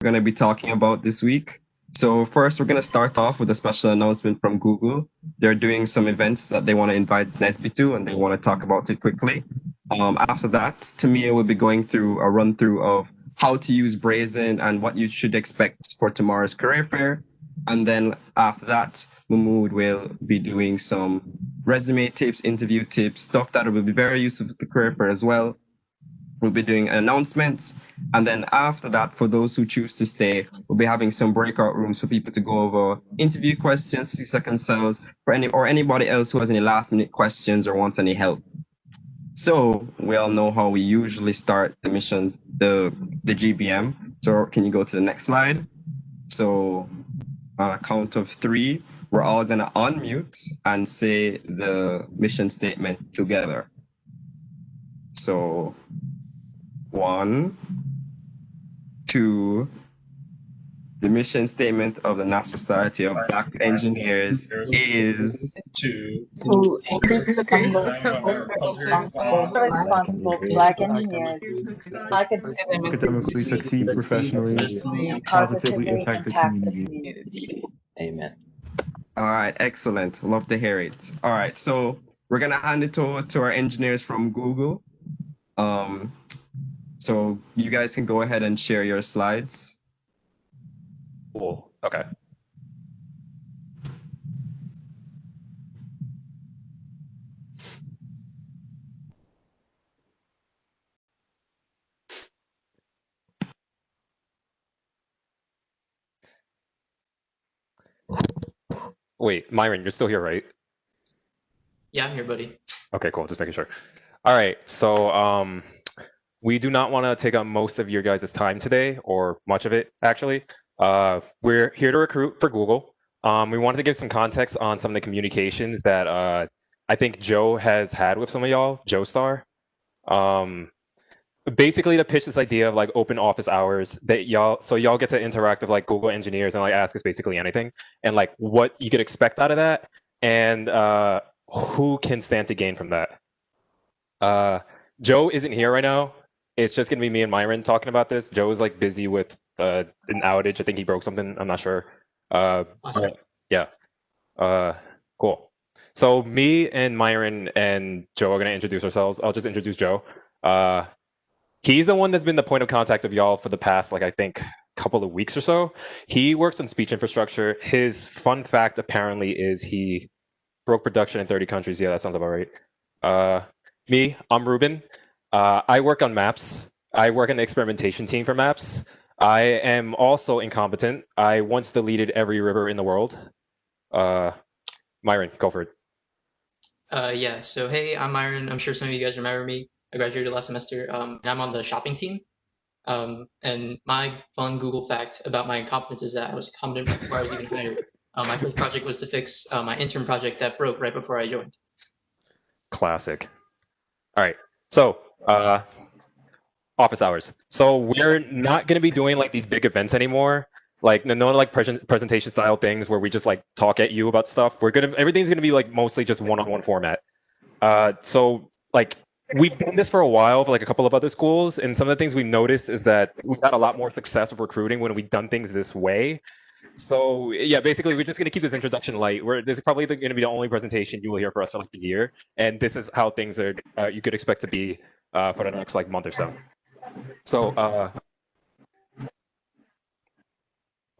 going to be talking about this week. So first, we're going to start off with a special announcement from Google. They're doing some events that they want to invite NSBE to, and they want to talk about it quickly. After that, Tamia will be going through a run through of how to use Brazen and what you should expect for tomorrow's career fair. And then after that, Mahmood will be doing some resume tips, interview tips, stuff that will be very useful for the career fair as well. We'll be doing announcements. And then after that, for those who choose to stay, we'll be having some breakout rooms for people to go over interview questions, 6-second cells, for anybody else who has any last minute questions or wants any help. So we all know how we usually start the missions, the GBM. So can you go to the next slide? So on a count of 3, we're all gonna unmute and say the mission statement together. So 1, 2. The mission statement of the National Society of Black Engineers is to increase the number of responsible Black engineers, academically succeed professionally, positively impact the community. Amen. all right. Excellent. Love to hear it. All right. So we're gonna hand it over to our engineers from Google. So you guys can go ahead and share your slides. Cool. Okay. Wait, Myron, you're still here, right? Yeah, I'm here, buddy. Okay, cool. Just making sure. All right. So we do not want to take up most of your guys' time today, or much of it, actually. We're here to recruit for Google. We wanted to give some context on some of the communications that I think Joe has had with some of y'all, Joe Star. Basically to pitch this idea of like open office hours that y'all get to interact with like Google engineers and like ask us basically anything and like what you could expect out of that and who can stand to gain from that. Joe isn't here right now. It's just gonna be me and Myron talking about this. Joe is like busy with an outage. I think he broke something. I'm not sure. Yeah. Cool. So me and Myron and Joe are gonna introduce ourselves. I'll just introduce Joe. He's the one that's been the point of contact of y'all for the past, like, I think, couple of weeks or so. He works on speech infrastructure. His fun fact, apparently, is he broke production in 30 countries. Yeah, that sounds about right. Me, I'm Ruben. I work on maps. I work in the experimentation team for maps. I am also incompetent. I once deleted every river in the world. Myron, go for it. Yeah, so hey, I'm Myron. I'm sure some of you guys remember me. I graduated last semester, and I'm on the shopping team. And my fun Google fact about my incompetence is that I was competent before I was even hired. My first project was to fix my intern project that broke right before I joined. Classic. All right, so office hours. So we're not going to be doing like these big events anymore. Like no like presentation style things where we just like talk at you about stuff. Everything's gonna be like mostly just one-on-one format. So like we've done this for a while for like a couple of other schools, and some of the things we've noticed is that we've had a lot more success with recruiting when we've done things this way. So yeah, basically we're just gonna keep this introduction light. This is probably gonna be the only presentation you will hear for us for like the year, and this is how things are you could expect to be for the next like month or so. So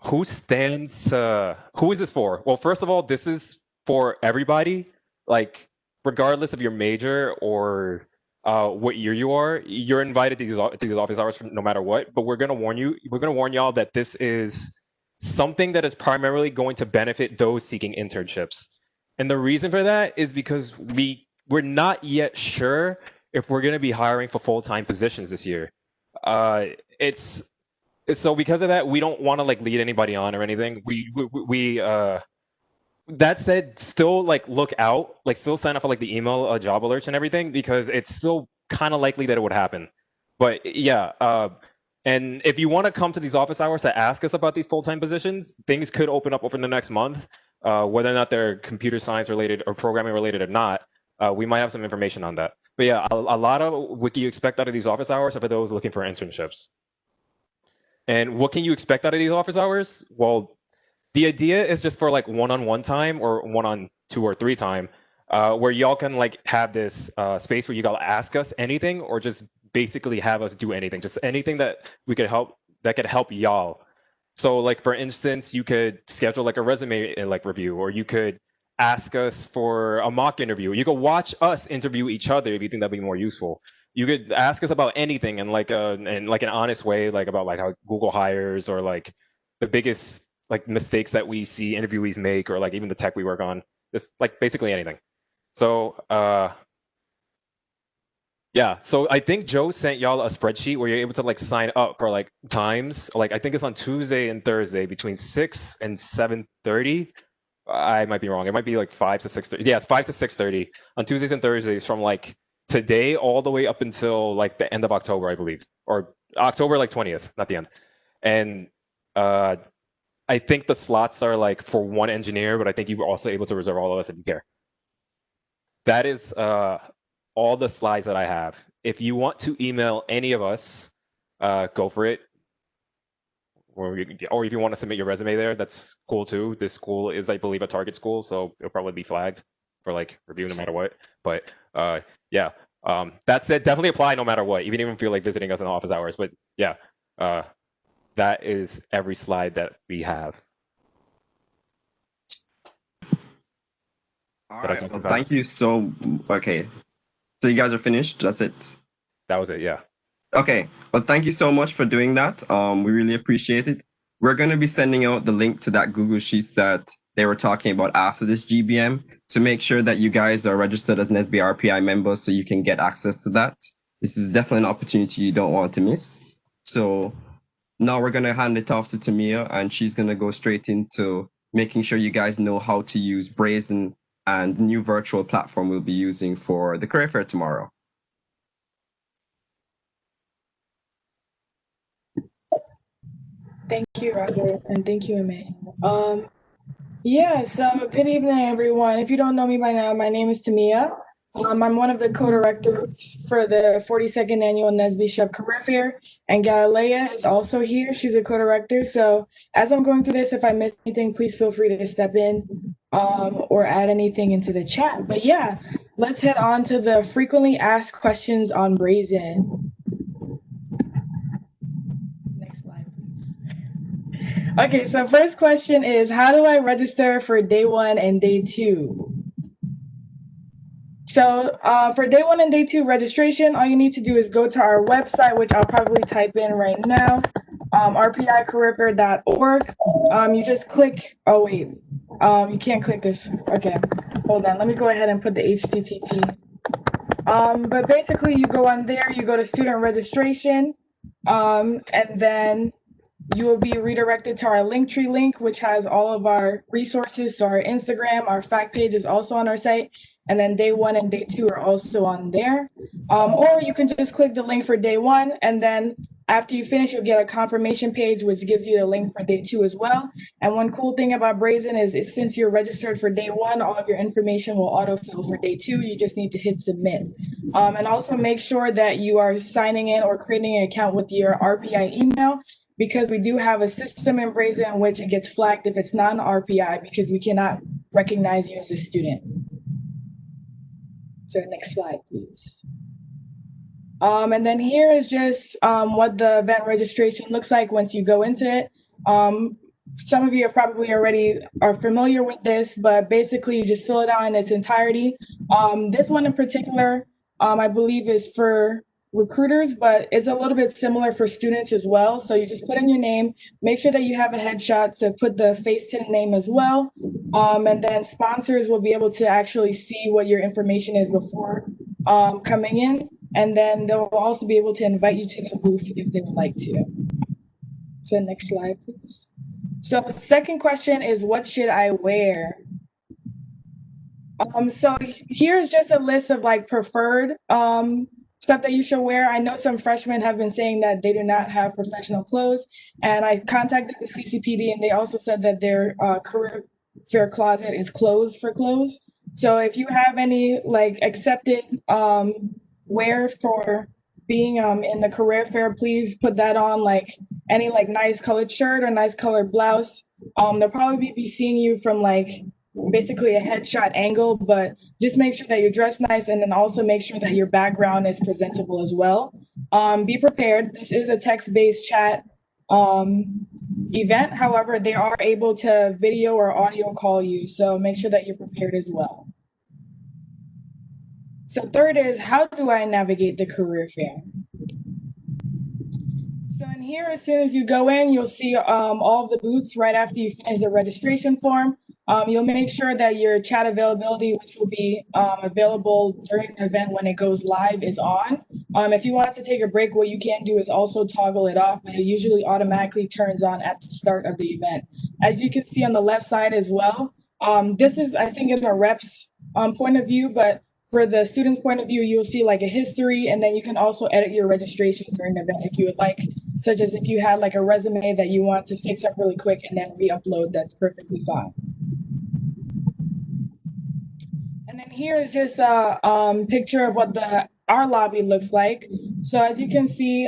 who is this for? Well, first of all, this is for everybody, like regardless of your major or what year you are, you're invited to these office hours no matter what. But we're gonna warn y'all that this is something that is primarily going to benefit those seeking internships. And the reason for that is because we're not yet sure if we're gonna be hiring for full-time positions this year. So because of that, we don't want to like lead anybody on or anything. That said, still like look out, like still sign up for like the email job alerts and everything, because it's still kind of likely that it would happen. But yeah, and if you want to come to these office hours to ask us about these full-time positions, things could open up over the next month, whether or not they're computer science related or programming related or not. We might have some information on that. But yeah, a lot of what you expect out of these office hours are for those looking for internships. And what can you expect out of these office hours? Well, the idea is just for like one-on-one time or one-on-two or three time, where y'all can like have this space where you gotta ask us anything or just basically have us do anything, just anything that we could help that could help y'all. So like for instance, you could schedule like a resume like review, or you could ask us for a mock interview. You could watch us interview each other if you think that'd be more useful. You could ask us about anything in like an honest way, like about like how Google hires or like the biggest like mistakes that we see interviewees make, or like even the tech we work on. Just like basically anything. So yeah, so I think Joe sent y'all a spreadsheet where you're able to like sign up for like times. Like I think it's on Tuesday and Thursday between 6 and 7:30. I might be wrong. It might be like 5 to 6:30. Yeah, it's 5 to 6:30 on Tuesdays and Thursdays from like today all the way up until like the end of October, I believe, or October like 20th, not the end. And I think the slots are like for one engineer, but I think you were also able to reserve all of us if you care. That is all the slides that I have. If you want to email any of us, go for it. Or if you want to submit your resume there, that's cool too. This school is, I believe, a target school, so it'll probably be flagged for like review no matter what. But yeah, that said, definitely apply no matter what, even if you feel like visiting us in office hours. But yeah, that is every slide that we have. All right. Well, thank you so. Okay, so you guys are finished. That's it. That was it. Yeah. Okay. Well, thank you so much for doing that. We really appreciate it. We're going to be sending out the link to that Google Sheets that they were talking about after this GBM. So make sure that you guys are registered as NSBE RPI members so you can get access to that. This is definitely an opportunity you don't want to miss. So now we're going to hand it off to Tamia, and she's going to go straight into making sure you guys know how to use Brazen and the new virtual platform we'll be using for the career fair tomorrow. Thank you, Robert, and thank you, Ame. Yeah, so good evening, everyone. If you don't know me by now, my name is Tamia. I'm one of the co-directors for the 42nd Annual NSBE Chef Career Fair, and Galilea is also here. She's a co-director. So as I'm going through this, if I miss anything, please feel free to step in or add anything into the chat. But yeah, let's head on to the frequently asked questions on Brazen. Next slide, please. Okay, so first question is, how do I register for day one and day two? So for day one and day two registration, all you need to do is go to our website, which I'll probably type in right now, rpicareerfair.org. You just click, oh wait, you can't click this. Okay, hold on, let me go ahead and put the HTTP. But basically you go on there, you go to student registration, and then you will be redirected to our Linktree link, which has all of our resources. So our Instagram, our fact page is also on our site. And then day one and day two are also on there. Or you can just click the link for day one, and then after you finish, you'll get a confirmation page, which gives you the link for day two as well. And one cool thing about Brazen is since you're registered for day one, all of your information will autofill for day two. You just need to hit submit. And also make sure that you are signing in or creating an account with your RPI email, because we do have a system in Brazen in which it gets flagged if it's non-RPI, because we cannot recognize you as a student. So next slide, please. And then here is just what the event registration looks like once you go into it. Some of you are probably already are familiar with this, but basically you just fill it out in its entirety. This one in particular, I believe is for recruiters, but it's a little bit similar for students as well. So you just put in your name, make sure that you have a headshot, so put the face to the name as well. And then sponsors will be able to actually see what your information is before coming in. And then they'll also be able to invite you to the booth if they would like to. So next slide, please. So second question is, what should I wear? So here's just a list of like preferred stuff that you should wear. I know some freshmen have been saying that they do not have professional clothes, and I contacted the CCPD and they also said that their career fair closet is closed for clothes. So if you have any like accepted wear for being in the career fair, please put that on, like any like nice colored shirt or nice colored blouse. They'll probably be seeing you from like basically a headshot angle, but just make sure that you're dressed nice, and then also make sure that your background is presentable as well. Be prepared. This is a text-based chat event. However, they are able to video or audio call you, so make sure that you're prepared as well. So third is, how do I navigate the career fair? So in here, as soon as you go in, you'll see all of the booths right after you finish the registration form. You'll make sure that your chat availability, which will be available during the event when it goes live, is on. If you want to take a break, what you can do is also toggle it off, but it usually automatically turns on at the start of the event. As you can see on the left side as well, this is, I think, in a rep's point of view, but for the student's point of view, you'll see like a history, and then you can also edit your registration during the event if you would like, such as if you had like a resume that you want to fix up really quick and then re-upload, that's perfectly fine. And then here is just a picture of what our lobby looks like. So as you can see,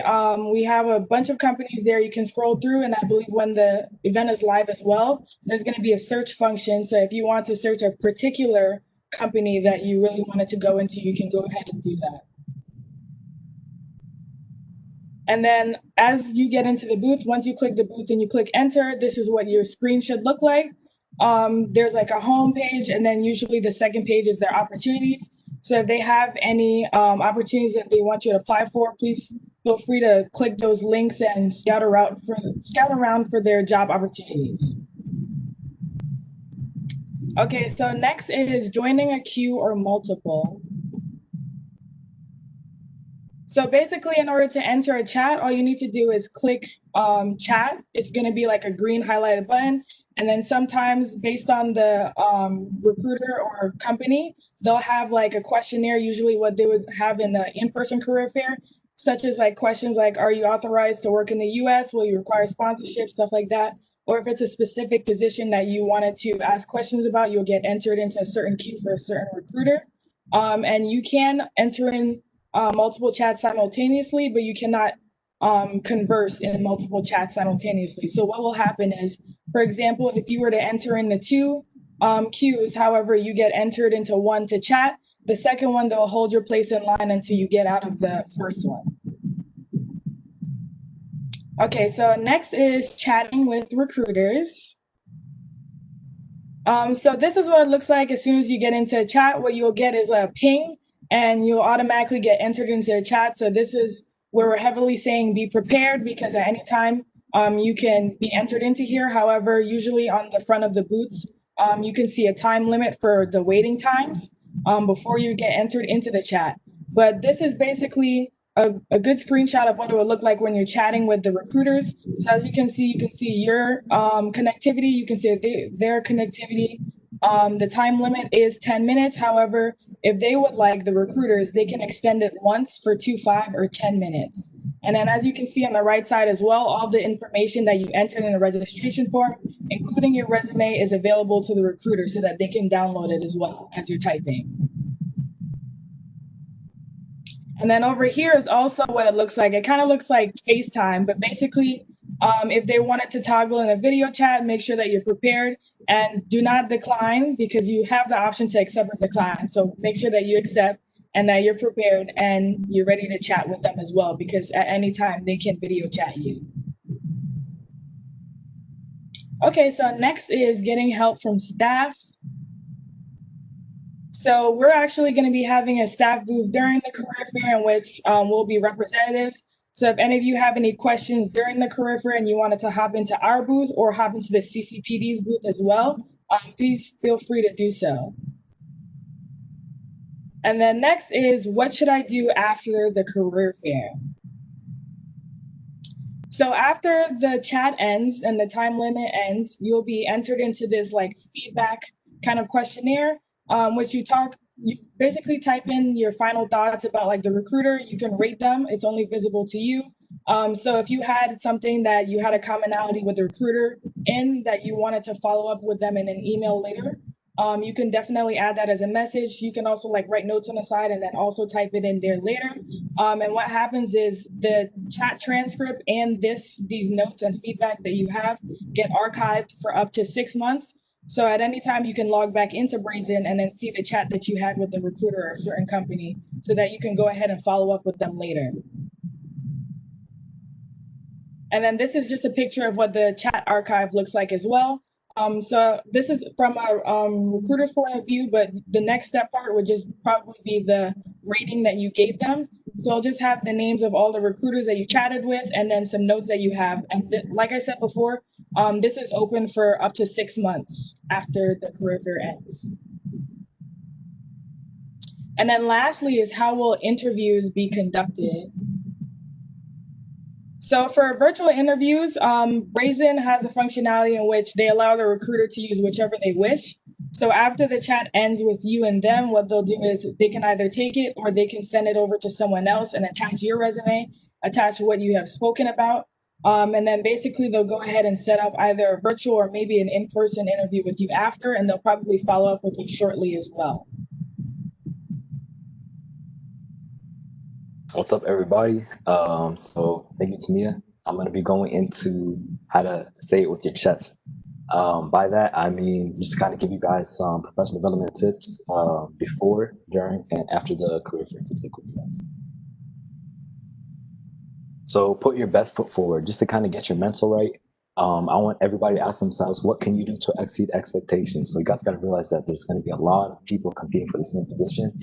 we have a bunch of companies there you can scroll through, and I believe when the event is live as well, there's going to be a search function. So if you want to search a particular company that you really wanted to go into, you can go ahead and do that. And then as you get into the booth, once you click the booth and you click enter, this is what your screen should look like. There's like a home page, and then usually the second page is their opportunities. So if they have any opportunities that they want you to apply for, please feel free to click those links and scout around for their job opportunities. Okay, so next is joining a queue or multiple. So basically, in order to enter a chat, all you need to do is click chat. It's going to be like a green highlighted button. And then sometimes based on the recruiter or company, they'll have like a questionnaire, usually what they would have in the in-person career fair, such as like questions like, are you authorized to work in the US? Will you require sponsorship? Stuff like that. Or if it's a specific position that you wanted to ask questions about, you'll get entered into a certain queue for a certain recruiter. And you can enter in multiple chats simultaneously, but you cannot converse in multiple chats simultaneously. So what will happen is, for example, if you were to enter in the two queues, however, you get entered into one to chat, the second one, they'll hold your place in line until you get out of the first one. Okay, so next is chatting with recruiters. So this is what it looks like as soon as you get into a chat. What you'll get is a ping, and you'll automatically get entered into a chat. So this is where we're heavily saying be prepared, because at any time you can be entered into here. However, usually on the front of the booths, you can see a time limit for the waiting times before you get entered into the chat. But this is basically a good screenshot of what it would look like when you're chatting with the recruiters. So as you can see your connectivity, you can see their connectivity. The time limit is 10 minutes. However, if they would like, the recruiters, they can extend it once for 2, 5, or 10 minutes. And then as you can see on the right side as well, all the information that you entered in the registration form, including your resume, is available to the recruiter so that they can download it as well as you're typing. And then over here is also what it looks like. It kind of looks like FaceTime, but basically, if they wanted to toggle in a video chat, make sure that you're prepared and do not decline, because you have the option to accept or decline. So make sure that you accept and that you're prepared and you're ready to chat with them as well, because at any time they can video chat you. Okay, so next is getting help from staff. So we're actually going to be having a staff booth during the career fair in which we'll be representatives. So if any of you have any questions during the career fair and you wanted to hop into our booth or hop into the CCPD's booth as well, please feel free to do so. And then next is, what should I do after the career fair? So after the chat ends and the time limit ends, you'll be entered into this like feedback kind of questionnaire, which you basically type in your final thoughts about like the recruiter. You can rate them. It's only visible to you. So if you had something that you had a commonality with the recruiter in that you wanted to follow up with them in an email later, You can definitely add that as a message. You can also like write notes on the side and then also type it in there later. And what happens is the chat transcript and these notes and feedback that you have get archived for up to 6 months. So at any time you can log back into Brazen and then see the chat that you had with the recruiter or a certain company so that you can go ahead and follow up with them later. And then this is just a picture of what the chat archive looks like as well. So this is from a recruiter's point of view, but the next step part would just probably be the rating that you gave them. So I'll just have the names of all the recruiters that you chatted with and then some notes that you have. And like I said before, this is open for up to 6 months after the career fair ends. And then lastly is how will interviews be conducted? So for virtual interviews, Brazen has a functionality in which they allow the recruiter to use whichever they wish. So after the chat ends with you and them, what they'll do is they can either take it or they can send it over to someone else and attach your resume, attach what you have spoken about. And then basically they'll go ahead and set up either a virtual or maybe an in-person interview with you after, and they'll probably follow up with you shortly as well. What's up, everybody? So thank you, Tamia. I'm going to be going into how to say it with your chest. By that, I mean just kind of give you guys some professional development tips before, during, and after the career fair to take with you guys. So put your best foot forward just to kind of get your mental right. I want everybody to ask themselves, what can you do to exceed expectations? So you guys got to realize that there's going to be a lot of people competing for the same position.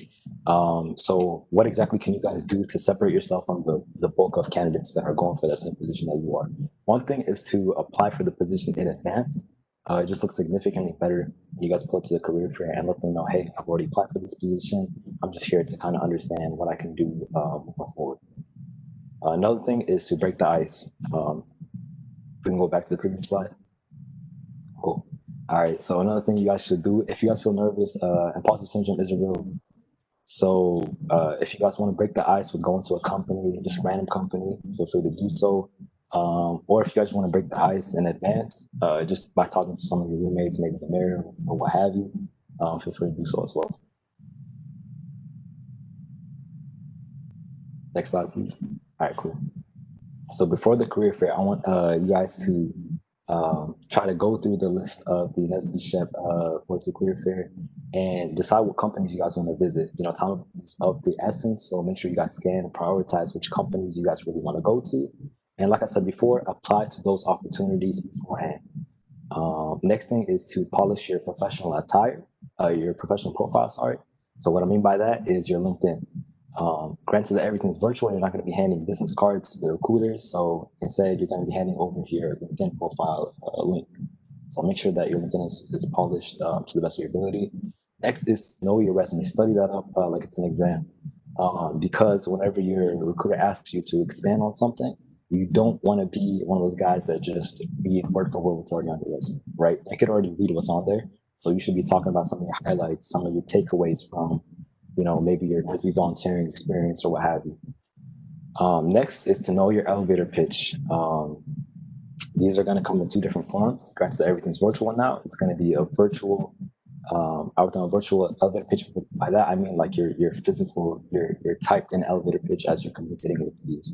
So what exactly can you guys do to separate yourself from the bulk of candidates that are going for that same position that you are? One thing is to apply for the position in advance. It just looks significantly better. You guys pull up to the career fair and let them know, hey, I've already applied for this position. I'm just here to kind of understand what I can do moving forward. Another thing is to break the ice. We can go back to the previous slide. Cool. All right, so another thing you guys should do, if you guys feel nervous, imposter syndrome isn't real. So if you guys want to break the ice with going to a company, just a random company, feel free to do so. Or if you guys want to break the ice in advance, just by talking to some of your roommates, maybe the mayor or what have you, feel free to do so as well. Next slide, please. All right, cool. So before the career fair, I want you guys to try to go through the list of the NSBE virtual career fair and decide what companies you guys want to visit. You know, time is of the essence, so make sure you guys scan and prioritize which companies you guys really want to go to. And like I said before, apply to those opportunities beforehand. Next thing is to polish your professional attire, your professional profile, sorry. So what I mean by that is your LinkedIn. Granted that everything's virtual, you're not going to be handing business cards to the recruiters. So instead, you're going to be handing over your LinkedIn profile link. So make sure that your LinkedIn is polished to the best of your ability. Next is know your resume. Study that up like it's an exam. Because whenever your recruiter asks you to expand on something, you don't want to be one of those guys that just read word for word what's already on your resume, right? I could already read what's on there. So you should be talking about some of your highlights, some of your takeaways from, you know, maybe your NSBE volunteering experience or what have you. Next is to know your elevator pitch. These are going to come in two different forms. Granted that everything's virtual now, it's going to be a virtual, I would a virtual elevator pitch. By that, I mean like your physical, your typed in elevator pitch as you're communicating with these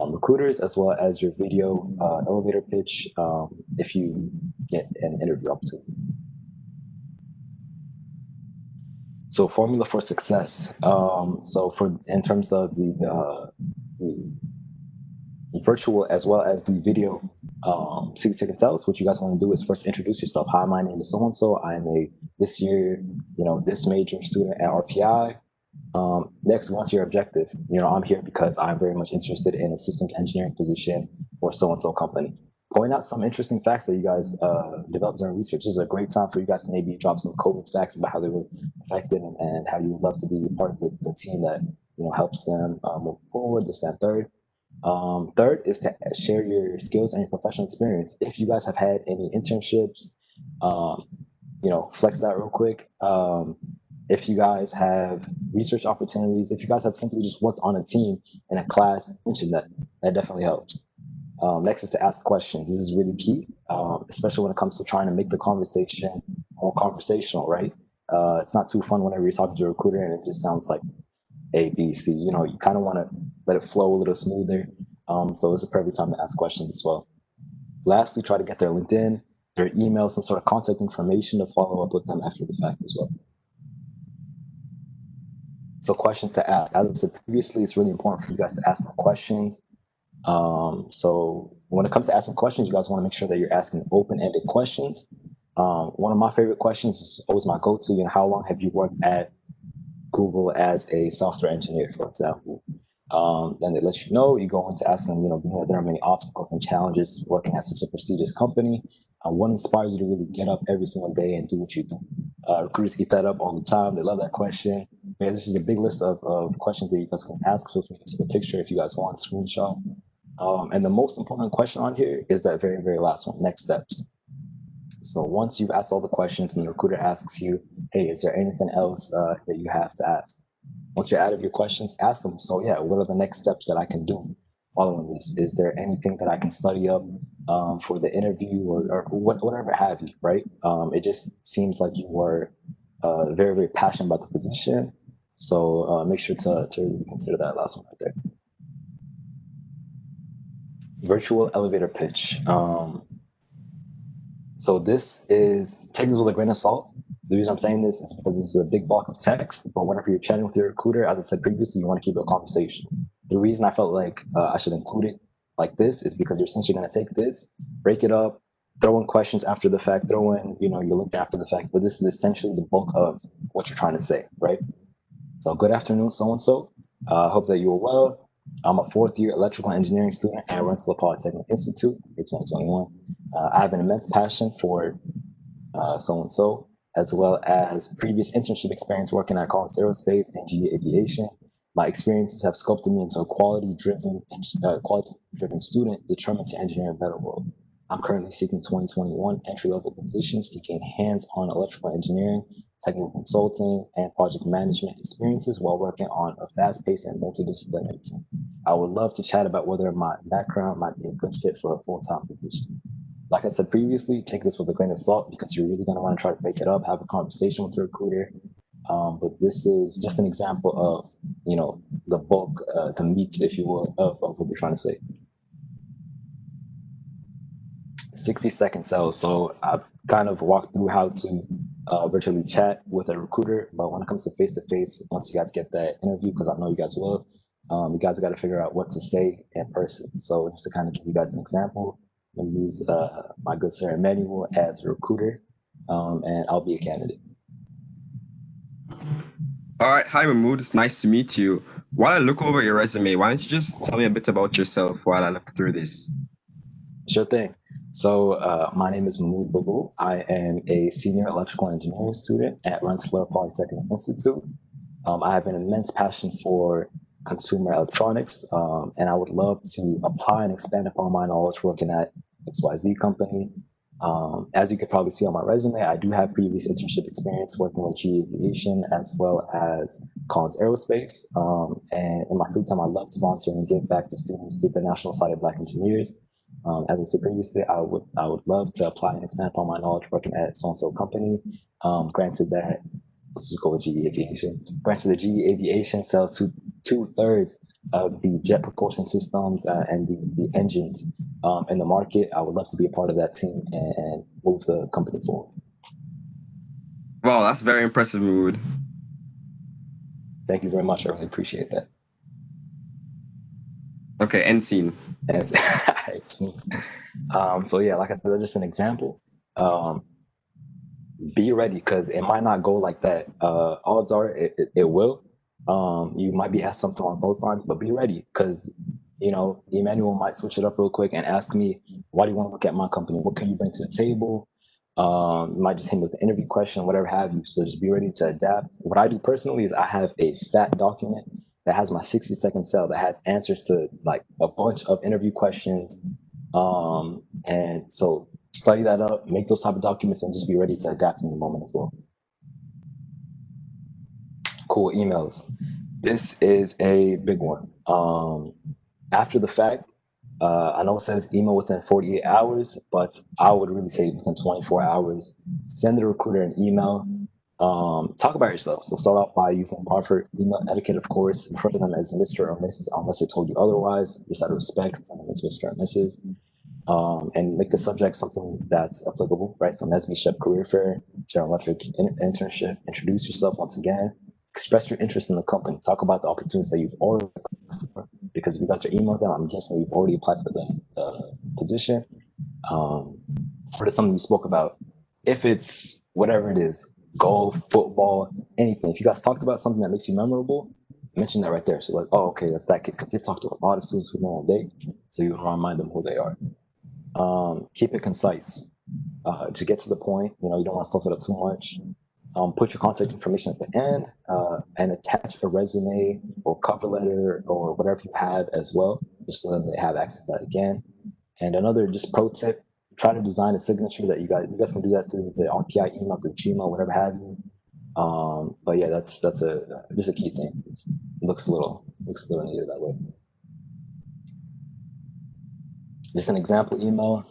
recruiters, as well as your video elevator pitch if you get an interview opportunity. So formula for success. So in terms of the virtual as well as the video 60-second sales, what you guys want to do is first introduce yourself. Hi, my name is so-and-so. I'm a this year, this major student at RPI. Next, what's your objective? I'm here because I'm very much interested in a systems engineering position for so-and-so company. Point out some interesting facts that you guys developed during research. This is a great time for you guys to maybe drop some COVID facts about how they were affected and how you would love to be part of the team that helps them move forward. This and third. Third is to share your skills and your professional experience. If you guys have had any internships, flex that real quick. If you guys have research opportunities, if you guys have simply just worked on a team in a class, mention that. That definitely helps. Next is to ask questions. This is really key, especially when it comes to trying to make the conversation more conversational, right? It's not too fun whenever you're talking to a recruiter and it just sounds like A, B, C. You know, you kind of want to let it flow a little smoother. So it's a perfect time to ask questions as well. Lastly, try to get their LinkedIn, their email, some sort of contact information to follow up with them after the fact as well. So questions to ask. As I said previously, it's really important for you guys to ask them questions. So when it comes to asking questions, you guys want to make sure that you're asking open-ended questions. One of my favorite questions is always my go-to, you know, how long have you worked at Google as a software engineer, for example? Then it lets you know. You go into asking, you know, there are many obstacles and challenges working at such a prestigious company. What inspires you to really get up every single day and do what you do? Recruiters get that up all the time. They love that question. Man, this is a big list of questions that you guys can ask. Feel free to take a picture if you guys want, screenshot. And the most important question on here is that very, very last one, next steps. So once you've asked all the questions and the recruiter asks you, hey, is there anything else that you have to ask? Once you're out of your questions, ask them, so yeah, what are the next steps that I can do following this? Is there anything that I can study up for the interview or whatever have you, right? It just seems like you were very, very passionate about the position. So make sure to consider that last one right there. Virtual elevator pitch. So this is, take this with a grain of salt. The reason I'm saying this is because this is a big block of text, but whenever you're chatting with your recruiter, as I said previously, you want to keep it a conversation. The reason I felt like I should include it like this is because you're essentially going to take this, break it up, throw in questions after the fact, throw in, you know, you're looking after the fact, but this is essentially the bulk of what you're trying to say, right? So good afternoon, so-and-so. Hope that you are well. I'm a fourth-year electrical engineering student at Rensselaer Polytechnic Institute for 2021. I have an immense passion for so-and-so, as well as previous internship experience working at Collins Aerospace and GE Aviation. My experiences have sculpted me into a quality-driven student determined to engineer a better world. I'm currently seeking 2021 entry-level positions to gain hands-on electrical engineering, technical consulting, and project management experiences while working on a fast-paced and multidisciplinary team. I would love to chat about whether my background might be a good fit for a full-time position. Like I said previously, take this with a grain of salt because you're really going to want to try to break it up, have a conversation with the recruiter. But this is just an example of, you know, the bulk, the meat, if you will, of what we're trying to say. 60-second sales. So I've kind of walked through how to virtually chat with a recruiter, but when it comes to face-to-face, once you guys get that interview, because I know you guys will, you guys got to figure out what to say in person. So just to kind of give you guys an example, I'm going to use my good sir Emmanuel as a recruiter, and I'll be a candidate. All right. Hi, Mahmoud. It's nice to meet you. While I look over your resume, why don't you just tell me a bit about yourself while I look through this? Sure thing. So my name is Mahmoud Balou. I am a senior electrical engineering student at Rensselaer Polytechnic Institute. I have an immense passion for consumer electronics, and I would love to apply and expand upon my knowledge working at XYZ company. As you could probably see on my resume, I do have previous internship experience working with GE Aviation as well as Collins Aerospace. And in my free time, I love to volunteer and give back to students through the National Society of Black Engineers. As I said previously, I would love to apply and expand upon my knowledge working at so-and-so company. Granted that, let's just go with GE Aviation. Granted, the GE Aviation sells two-thirds of the jet propulsion systems and the engines in the market. I would love to be a part of that team and move the company forward. Wow, that's very impressive, Mahmoud. Thank you very much. I really appreciate that. Okay, end scene. So yeah, like I said, that's just an example. Be ready because it might not go like that. Odds are it will. You might be asked something along those lines, but be ready because, you know, Emmanuel might switch it up real quick and ask me, why do you want to look at my company? What can you bring to the table? You might just hit me with the interview question, whatever have you. So just be ready to adapt. What I do personally is I have a fat document that has my 60-second sell that has answers to like a bunch of interview questions. And so study that up, make those type of documents, and just be ready to adapt in the moment as well. Cool, emails. This is a big one. After the fact, I know it says email within 48 hours, but I would really say within 24 hours. Send the recruiter an email. Talk about yourself. So start off by using proper email etiquette, of course. Refer to them as Mr. or Mrs. unless they told you otherwise. Just out of respect for them as Mr. or Mrs. And make the subject something that's applicable, right? So NSBE Shep Career Fair, General Electric internship. Introduce yourself once again. Express your interest in the company. Talk about the opportunities that you've already applied for. Because if you guys are emailing them, I'm guessing you've already applied for the position. What is something you spoke about? If it's whatever it is, golf, football, anything. If you guys talked about something that makes you memorable, mention that right there. So like, oh, okay, that's that kid. Because they've talked to a lot of students who know all day. So you remind them who they are. Keep it concise. Just get to the point. You don't want to fluff it up too much. Put your contact information at the end and attach a resume or cover letter or whatever you have as well, just so that they have access to that again. And another just pro tip: try to design a signature that you guys can do that through the RPI email, through Gmail, whatever have you. But yeah, that's just a key thing. It looks a little neater that way. Just an example email.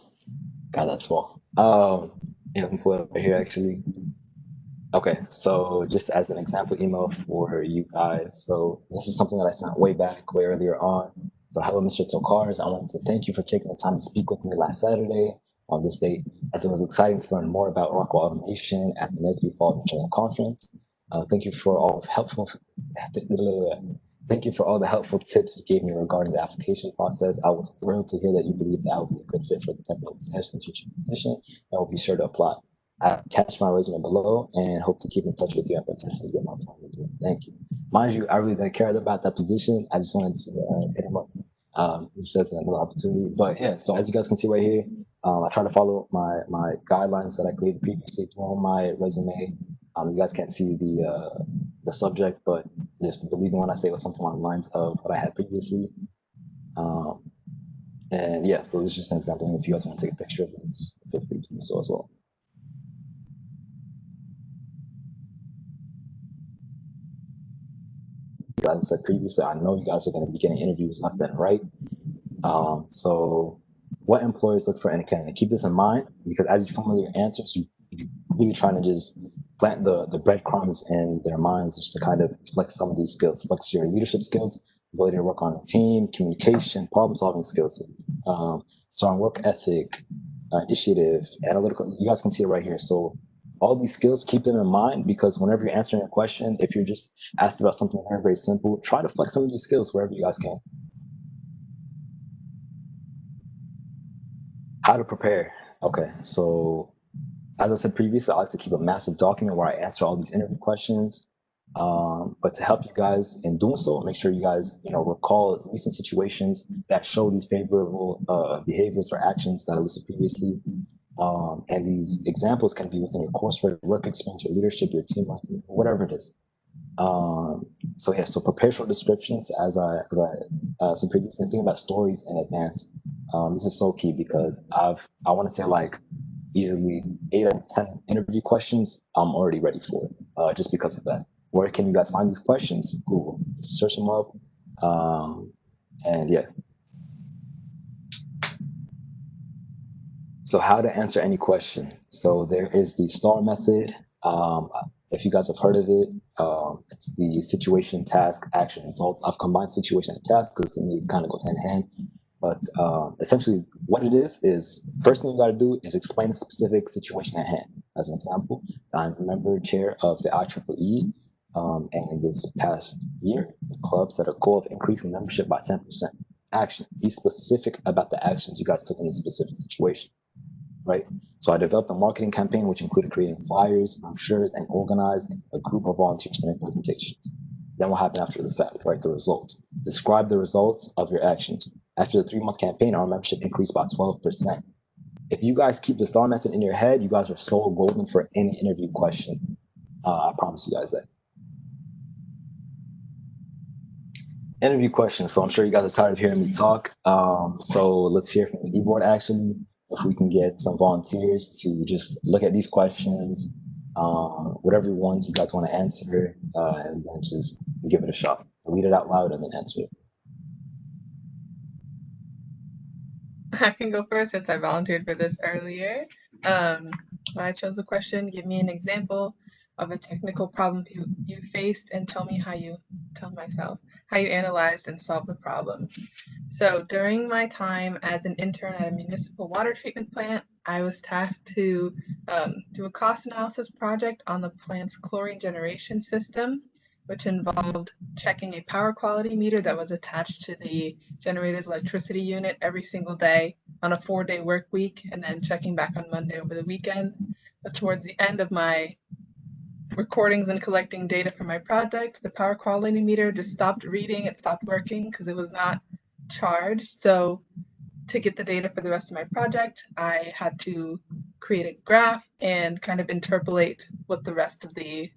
God, that's small. Yeah, let me put it over here actually. Okay, so just as an example email for you guys. So this is something that I sent way earlier on. So hello, Mr. Tokars. I wanted to thank you for taking the time to speak with me last Saturday on this date, as it was exciting to learn more about Rockwell Automation at the NSBE Fall General Conference. Thank you for all the helpful tips you gave me regarding the application process. I was thrilled to hear that you believe that I would be a good fit for the technical internship position. I will be sure to apply. I attached my resume below and hope to keep in touch with you and potentially get my phone with you. Thank you. Mind you, I really didn't care about that position. I just wanted to hit him up. It says another opportunity. But yeah, so as you guys can see right here, I try to follow my guidelines that I created previously on my resume. You guys can't see the subject, but just believe me when I say it was something along the lines of what I had previously. And yeah, so this is just an example. And if you guys want to take a picture of this, feel free to do so as well. As I said previously, I know you guys are going to be getting interviews left and right. So what employers look for in a candidate? Keep this in mind, because as you formulate your answers, you're really trying to just plant the breadcrumbs in their minds just to kind of flex some of these skills, flex your leadership skills, ability to work on a team, communication, problem-solving skills, strong work ethic, initiative, analytical. You guys can see it right here. So all these skills, keep them in mind, because whenever you're answering a question, if you're just asked about something very, very simple, try to flex some of these skills wherever you guys can. How to prepare. Okay, so as I said previously, I like to keep a massive document where I answer all these interview questions. But to help you guys in doing so, make sure you guys recall recent situations that show these favorable behaviors or actions that I listed previously. And these examples can be within your coursework, work experience, your leadership, your team life, whatever it is. So yeah, so prepare short descriptions as I said previously. Think about stories in advance. This is so key because I want to say like easily 8 out of 10 interview questions I'm already ready for, just because of that. Where can you guys find these questions? Google, search them up, and yeah. So how to answer any question. So there is the STAR method. If you guys have heard of it, it's the situation, task, action, results. I've combined situation and task because to me it kind of goes hand in hand. But essentially what it is first thing you got to do is explain the specific situation at hand. As an example, I'm a member chair of the IEEE, and this past year, the club set a goal of increasing membership by 10%. Action. Be specific about the actions you guys took in this specific situation. Right? So I developed a marketing campaign, which included creating flyers, brochures, and organized a group of volunteers to make presentations. Then what happened after the fact, right? The results. Describe the results of your actions. After the 3-month campaign, our membership increased by 12%. If you guys keep the STAR method in your head, you guys are so golden for any interview question. I promise you guys that. Interview questions. So I'm sure you guys are tired of hearing me talk. So let's hear from the e-board actually. If we can get some volunteers to just look at these questions, whatever one you guys want to answer, and then just give it a shot. Read it out loud and then answer it. I can go first since I volunteered for this earlier. When I chose a question, give me an example of a technical problem you faced and tell myself how you analyzed and solved the problem. So during my time as an intern at a municipal water treatment plant, I was tasked to do a cost analysis project on the plant's chlorine generation system, which involved checking a power quality meter that was attached to the generator's electricity unit every single day on a 4-day work week, and then checking back on Monday over the weekend. But towards the end of my recordings and collecting data for my project, the power quality meter just stopped reading, it stopped working because it was not charged. So to get the data for the rest of my project, I had to create a graph and kind of interpolate what the rest of the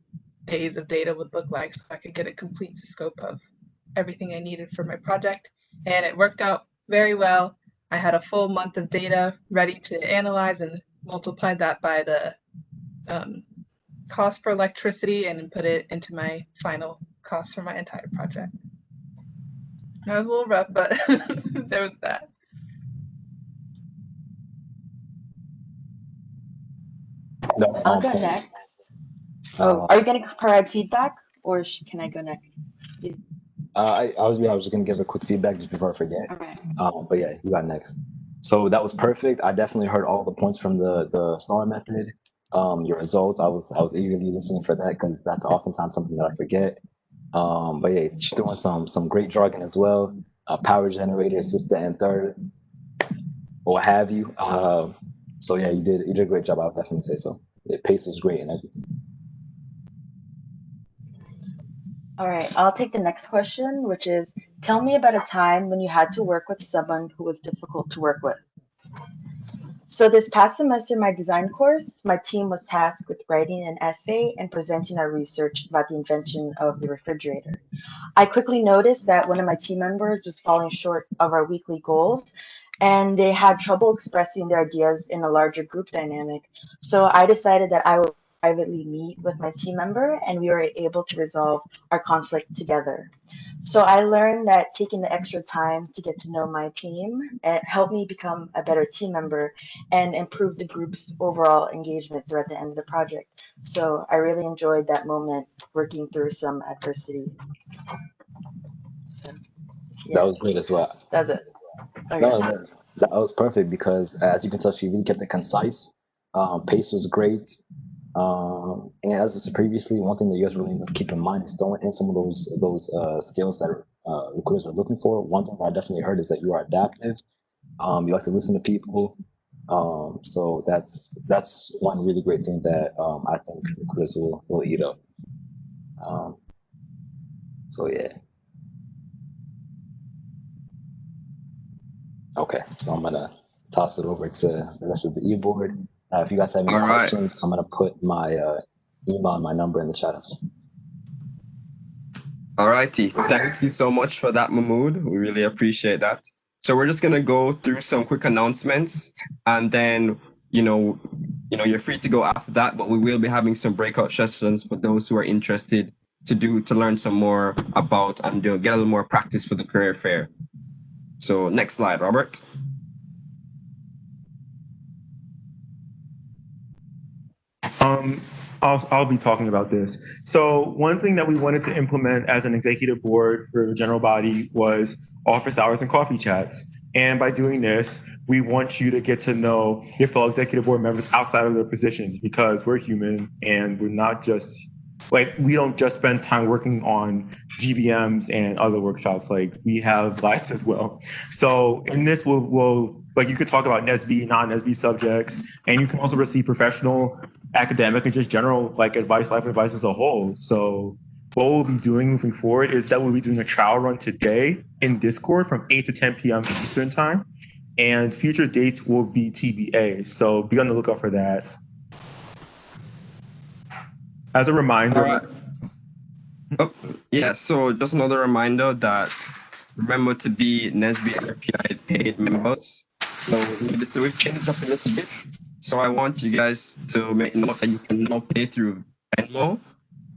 days of data would look like so I could get a complete scope of everything I needed for my project. And it worked out very well. I had a full month of data ready to analyze and multiplied that by the cost for electricity and put it into my final cost for my entire project. That was a little rough, but there was that. I'll go next. Oh, are you going to provide feedback or can I go next? I was just gonna give a quick feedback just before I forget. Okay. But yeah, you got next. So that was perfect. I definitely heard all the points from the STAR method. Your results. I was eagerly listening for that because that's oftentimes something that I forget. But yeah, she threw in some great jargon as well. Power generator, assistant, and third, or what have you. So yeah, you did a great job. I would definitely say so. The pace was great and everything. All right, I'll take the next question, which is, tell me about a time when you had to work with someone who was difficult to work with. So this past semester in my design course, my team was tasked with writing an essay and presenting our research about the invention of the refrigerator. I quickly noticed that one of my team members was falling short of our weekly goals, and they had trouble expressing their ideas in a larger group dynamic. So I decided that I would privately meet with my team member, and we were able to resolve our conflict together. So I learned that taking the extra time to get to know my team helped me become a better team member and improve the group's overall engagement throughout the end of the project. So I really enjoyed that moment working through some adversity. So, yeah, That was great as well. that's it. Okay. No, that was perfect because as you can tell, she really kept it concise. Pace was great. And as I said previously, one thing that you guys really need to keep in mind is throwing in some of those skills that recruiters are looking for. One thing that I definitely heard is that you are adaptive. You like to listen to people. So that's one really great thing that I think recruiters will eat up. So yeah. Okay, so I'm gonna toss it over to the rest of the e-board. If you guys have any questions, I'm gonna put my email and my number in the chat as well. All righty. Thank you so much for that, Mahmood. We really appreciate that. So we're just gonna go through some quick announcements, and then you're free to go after that. But we will be having some breakout sessions for those who are interested to learn some more about and get a little more practice for the career fair. So next slide, Robert. I'll be talking about this. So one thing that we wanted to implement as an executive board for the general body was office hours and coffee chats. And by doing this, we want you to get to know your fellow executive board members outside of their positions because we're human and we're not just we don't just spend time working on GBMs and other workshops. Like we have lives as well. So in this, we'll you could talk about NSBE, non-NSBE subjects, and you can also receive professional, academic, and just general life advice as a whole. So what we'll be doing moving forward is that we'll be doing a trial run today in Discord from 8 to 10 p.m. Eastern time, and future dates will be TBA. So be on the lookout for that. As a reminder. So just another reminder that remember to be NSBE RPI paid members. So we've changed up a little bit. So I want you guys to make note that you can now pay through Venmo,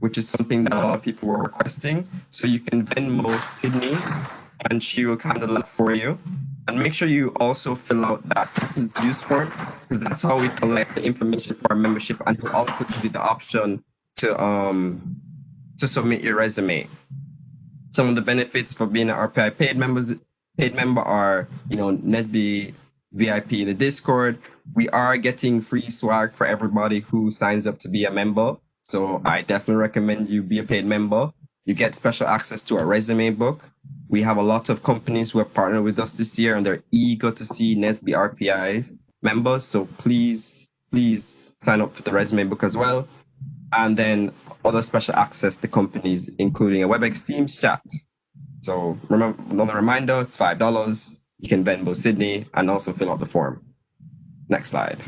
which is something that a lot of people were requesting. So you can Venmo Sydney, and she will handle that for you. And make sure you also fill out that use form, because that's how we collect the information for our membership, and we'll also give you the option to submit your resume. Some of the benefits for being an RPI paid member are, NSBE VIP in the Discord. We are getting free swag for everybody who signs up to be a member. So I definitely recommend you be a paid member. You get special access to our resume book. We have a lot of companies who have partnered with us this year, and they're eager to see NSBE RPI members. So please sign up for the resume book as well. And then other special access to companies, including a WebEx Teams chat. So remember, another reminder, it's $5. You can Venmo Sydney and also fill out the form. Next slide.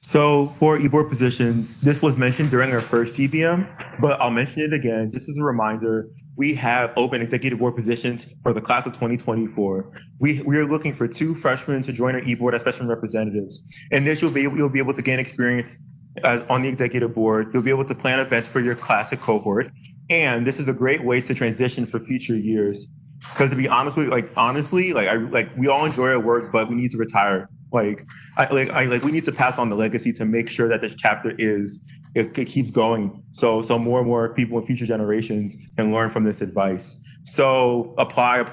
So for eBoard positions, this was mentioned during our first GBM, but I'll mention it again just as a reminder. We have open executive board positions for the class of 2024. We are looking for 2 freshmen to join our eBoard as freshman representatives. And this you'll be able to gain experience as on the executive board. You'll be able to plan events for your classic cohort. And this is a great way to transition for future years. Because to be honest with you, honestly, we all enjoy our work, but we need to retire. We need to pass on the legacy to make sure that this chapter it keeps going. So more and more people in future generations can learn from this advice. So apply.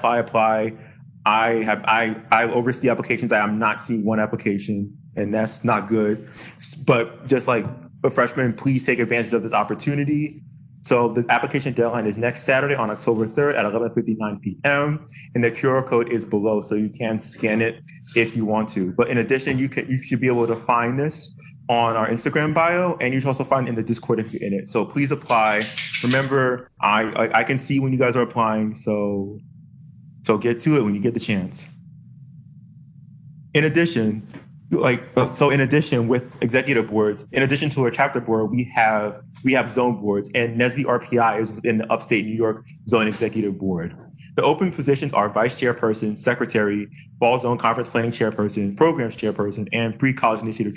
I oversee applications. I am not seeing one application, and that's not good. But just like a freshman, please take advantage of this opportunity. So the application deadline is next Saturday on October 3rd at 11:59 p.m. and the QR code is below, so you can scan it if you want to. But in addition, you should be able to find this on our Instagram bio, and you should also find it in the Discord if you're in it. So please apply. Remember, I can see when you guys are applying, so get to it when you get the chance. In addition, with executive boards, in addition to our chapter board, we have zone boards, and NSBE RPI is within the Upstate New York Zone Executive Board. The open positions are vice chairperson, secretary, fall zone conference planning chairperson, programs chairperson, and pre-college initiative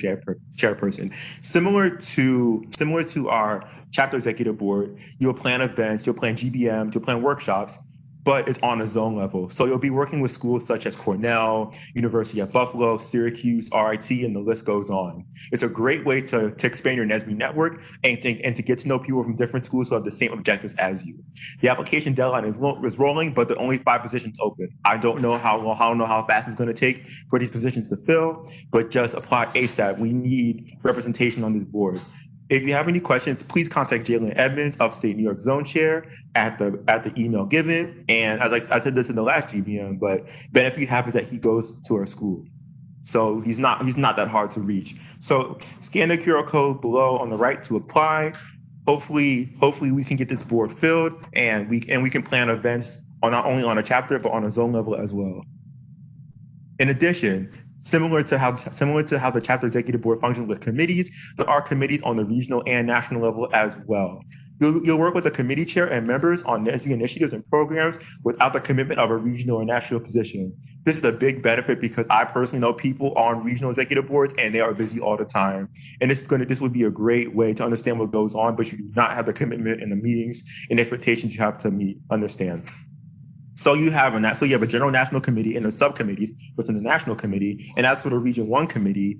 chairperson. Similar to our chapter executive board, you'll plan events, you'll plan GBM, you'll plan workshops, but it's on a zone level. So you'll be working with schools such as Cornell, University of Buffalo, Syracuse, RIT, and the list goes on. It's a great way to expand your NSBE network and to get to know people from different schools who have the same objectives as you. The application deadline is rolling, but there are only 5 positions open. I don't know how fast it's going to take for these positions to fill, but just apply ASAP. We need representation on this board. If you have any questions, please contact Jalen Edmonds, Upstate New York Zone Chair, at the email given. And as I said this in the last GBM, but benefit happens that he goes to our school, so he's not that hard to reach. So scan the QR code below on the right to apply. Hopefully we can get this board filled, and we can plan events not only on a chapter but on a zone level as well. In addition, similar to how the chapter executive board functions with committees, there are committees on the regional and national level as well. You'll work with the committee chair and members on NSBE initiatives and programs without the commitment of a regional or national position. This is a big benefit because I personally know people on regional executive boards and they are busy all the time. And this would be a great way to understand what goes on, but you do not have the commitment in the meetings and expectations you have to understand. So you have a general national committee and the subcommittees within the national committee. And as for the Region 1 committee,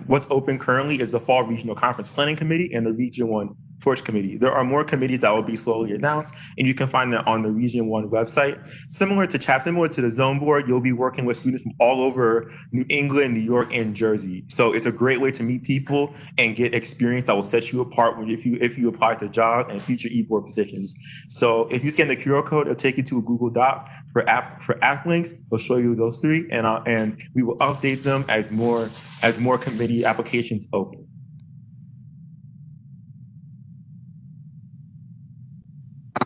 what's open currently is the Fall Regional Conference Planning Committee and the Region 1 Torch Committee. There are more committees that will be slowly announced, and you can find that on the Region 1 website. Similar to the Zone Board, you'll be working with students from all over New England, New York, and Jersey. So it's a great way to meet people and get experience that will set you apart if you apply to jobs and future eBoard positions. So if you scan the QR code, it'll take you to a Google Doc for app links. It'll show you those 3, and we will update them as more committee applications open.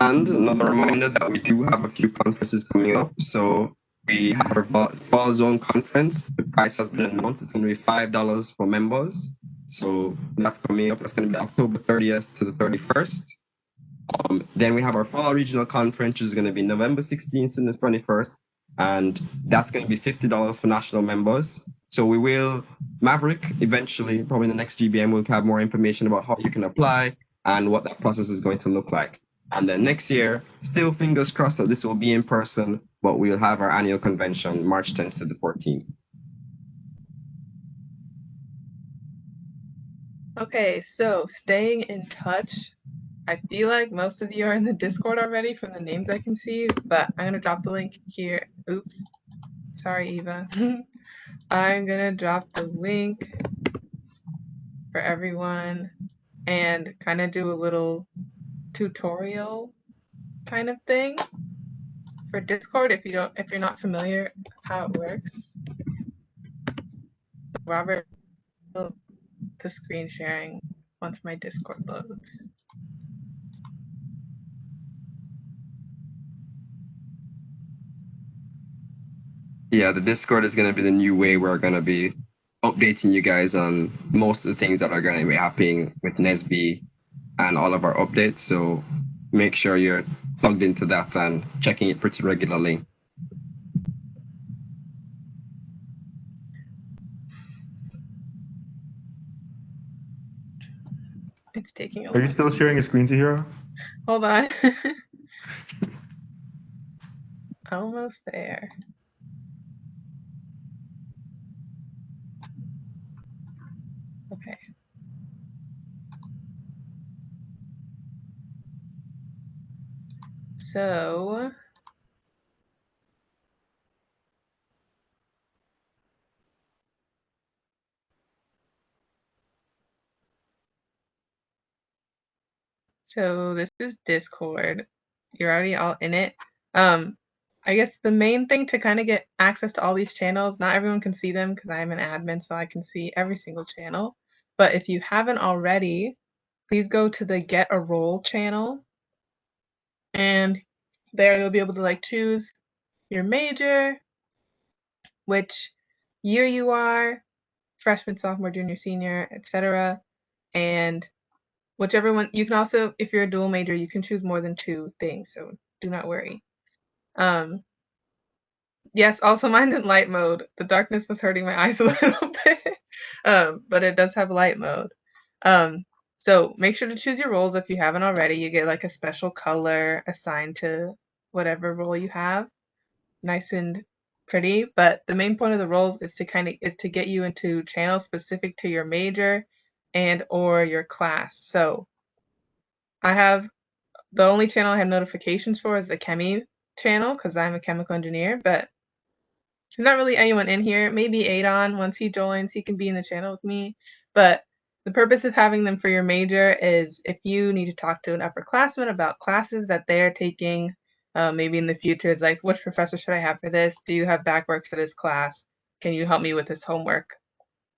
And another reminder that we do have a few conferences coming up. So we have our Fall Zone Conference. The price has been announced. It's going to be $5 for members. So that's coming up. That's going to be October 30th to the 31st. Then we have our Fall Regional Conference, which is going to be November 16th to the 21st. And that's going to be $50 for national members. So we will, Maverick, eventually, probably in the next GBM, we'll have more information about how you can apply and what that process is going to look like. And then next year, still fingers crossed that this will be in person. but we'll have our annual convention March 10th to the 14th. Okay, so staying in touch. I feel like most of you are in the Discord already from the names I can see, but I'm gonna drop the link here. Oops, sorry, Eva. I'm gonna drop the link for everyone and kind of do a little tutorial kind of thing for Discord if you're not familiar with how it works. Robert, the screen sharing once my Discord loads. Yeah, the Discord is going to be the new way we're going to be updating you guys on most of the things that are going to be happening with NSBE and all of our updates. So make sure you're plugged into that and checking it pretty regularly. It's taking a Are you still sharing a screen, Zahira? Hold on. Almost there. Okay. So this is Discord. You're already all in it. I guess the main thing to kind of get access to all these channels, not everyone can see them because I am an admin, so I can see every single channel. But if you haven't already, please go to the Get a Role channel. And there you'll be able to like choose your major, which year you are, freshman, sophomore, junior, senior, etc. And whichever one, you can also, if you're a dual major, you can choose more than 2 things, so do not worry. Yes, also mine's in light mode. The darkness was hurting my eyes a little bit, but it does have light mode. So make sure to choose your roles if you haven't already. You get like a special color assigned to whatever role you have. Nice and pretty, but the main point of the roles is to get you into channels specific to your major and or your class. So I have the only channel I have notifications for is the Chemi channel because I'm a chemical engineer, but there's not really anyone in here. Maybe Adon, once he joins, he can be in the channel with me. But the purpose of having them for your major is if you need to talk to an upperclassman about classes that they're taking, maybe in the future, it's like, which professor should I have for this? Do you have back work for this class? Can you help me with this homework?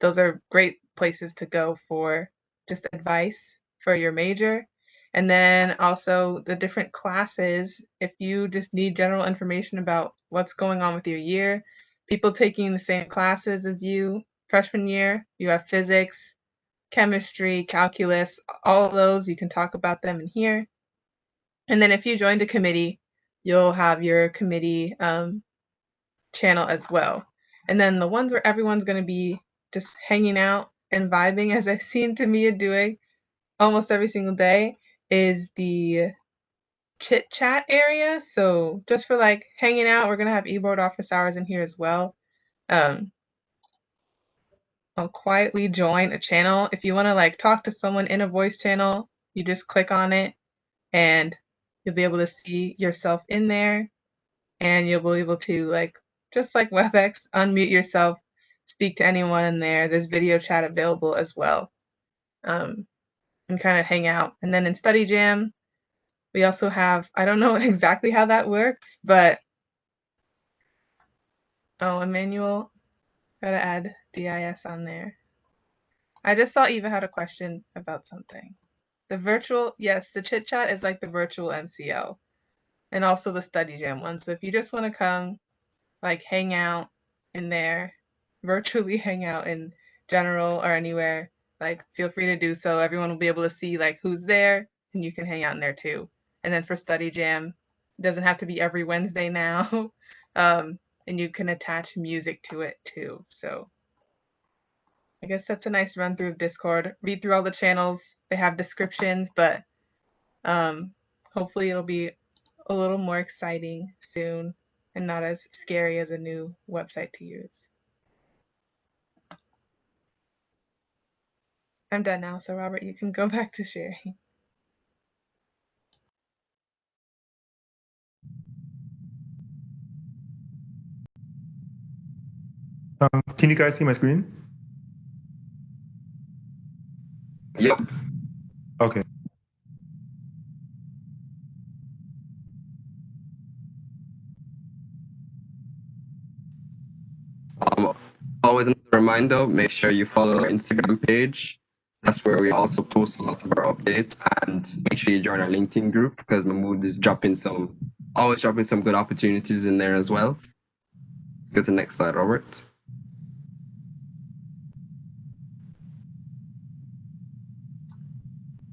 Those are great places to go for just advice for your major. And then also the different classes, if you just need general information about what's going on with your year, people taking the same classes as you, freshman year, you have physics, chemistry, calculus, all of those, you can talk about them in here. And then if you joined a committee, you'll have your committee channel as well. And then the ones where everyone's going to be just hanging out and vibing, as I've seen Tamia doing almost every single day, is the chit chat area. So just for like hanging out, we're going to have e-board office hours in here as well. I'll quietly join a channel. If you want to like talk to someone in a voice channel, you just click on it and you'll be able to see yourself in there, and you'll be able to like, just like WebEx, unmute yourself, speak to anyone in there. There's video chat available as well, and kind of hang out. And then in Study Jam, we also have, I don't know exactly how that works, but Emmanuel, gotta add DIS on there. I just saw Eva had a question about something. The virtual, yes, the chit chat is like the virtual MCL, and also the Study Jam one. So if you just want to come, like hang out in there, virtually hang out in general or anywhere, like feel free to do so. Everyone will be able to see like who's there, and you can hang out in there too. And then for Study Jam, it doesn't have to be every Wednesday now, and you can attach music to it too. So I guess that's a nice run through of Discord. Read through all the channels. They have descriptions, but hopefully it'll be a little more exciting soon. and not as scary as a new website to use. I'm done now, so Robert, you can go back to sharing. Can you guys see my screen? Yep. Okay. Always another reminder, make sure you follow our Instagram page. That's where we also post a lot of our updates, and make sure you join our LinkedIn group because Mahmoud is always dropping some good opportunities in there as well. Go to the next slide, Robert.